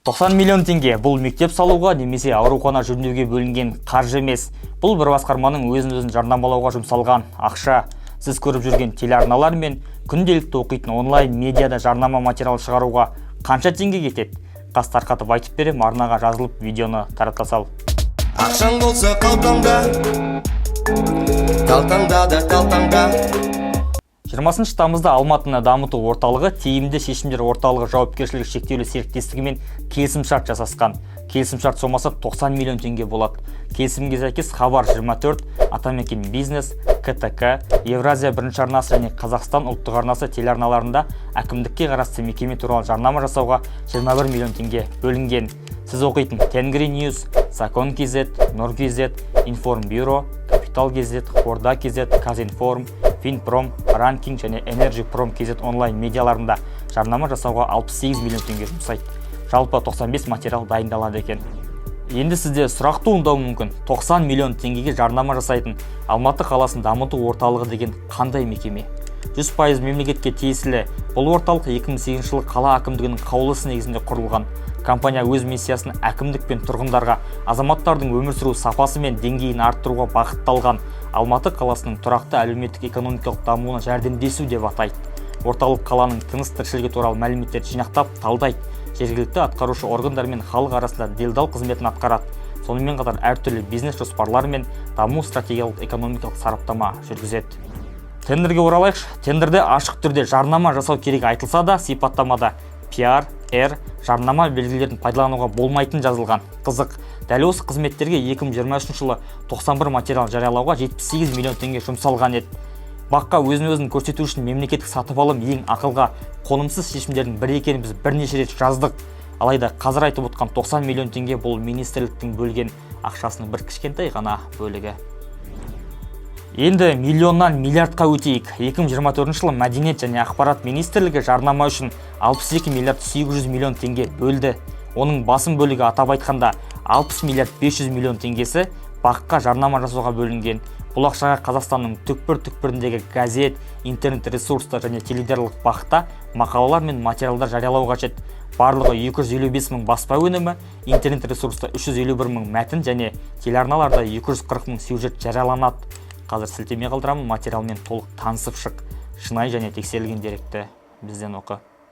90 миллион теңге бұл мектеп салуға немесе аурухана жөндеуге бөлінген қаржы емес. Бұл бір басқарманың өзін жарнамалауға жұмсалған ақша. Сіз көріп жүрген телеарналар мен күнделікті оқитын онлайн медиада жарнама материал шығаруға қанша теңге кетеді? Қас тарқатып айтып берем, арнаға жазылып видеоны тарата сал. Ақшаң болса қалтаңда, қалтаңда. 20 тамызда Алматыны дамыту орталығы тиімді шешімдер орталығы жауапкершілігі шектеулі серіктестігімен келісімшарт жасасқан. Келісімшарт сомасы 90 миллион теңге болады. Келісімге сәйкес Хабар 24, Атамекен бизнес, КТК, Евразия бірінші арнасы және Қазақстан ұлттық арнасы телеарналарында әкімдікке қарасты мекеме туралы жарнама жасауға 21 миллион теңге бөлінген. Сіз оқитын Тенгри Ньюс, Закон КЗ, Нұр КЗ, Информбюро, Капитал КЗ, Хорда КЗ, Казинформ, Финпром, Ранкинг және Энерджи Пром КЗ онлайн медиаларында жарнама жасауға 68 миллион теңге жұмсайды. Жалпы 95 материал дайындалады екен. Енді сізде сұрақ туындауы мүмкін. 90 миллион теңгеге жарнама жасайтын Алматы қаласын дамыту орталығы деген қандай мекеме? 100% мемлекетке тиесілі. Бұл орталық 2008 жылы қала әкімдігінің қаулысы негізінде құрылған. Компания өз миссиясын әкімдік пен тұрғындарға азаматтардың өмір сүру сапасы мен деңгейін арттыруға бағытталған Алматы қаласының тұрақты әлеуметтік экономикалық дамуына жәрдемдесу деп атайды. Орталық қаланың тыныс-тіршілігі туралы мәліметтер жинақтап, талдайды. Жергілікті атқарушы органдар мен халық арасында делдал қызметін атқарады. Сонымен қатар әртүрлі бизнес жоспарлар мен даму стратегиялық экономикалық сараптама жүргізеді. Тендерге оралайықшы. Тендерде ашық түрде жарнама жасау керек айтылса да, сипаттамада PR, жарнама белгілерін пайдалануға болмайтын жазылған. Қызық, дәл осы қызметтерге 2023 жылы 91 материал жариялауға 78 миллион теңге жұмсалған еді. Баққа өзін көрсету үшін мемлекеттік сатып алым ең ақылға қонымсыз шешімдердің бірі екенін біз бірнеше рет жаздық. Алайда қазір айтып отқан 90 миллион теңге бұл министрліктің бөлген ақшасының бір кішкентай ғана бөлігі. Енді миллионнан миллиардқа өтейік. 2024 жылы Мәдениет және ақпарат министрлігі жарнама үшін 62 миллиард 800 миллион теңге бөлді. Оның басым бөлігі атап айтқанда 60 миллиард 500 миллион теңгесі баққа жарнама жасауға бөлінген. Бұл ақшаға Қазақстанның түкпір-түкпіріндегі газет, интернет ресурстар және теледидарлық бақта мақалалар мен материалдар жариялау қажет. Барлығы 255 мың баспа өнімі, интернет ресурста 351 мың мәтін және телеарналарда 240 мың сюжет жарияланады. Қазір сілтеме қалдырамын, материалмен толық танысып шық. Шынайы және тексерілген деректі бізден оқы.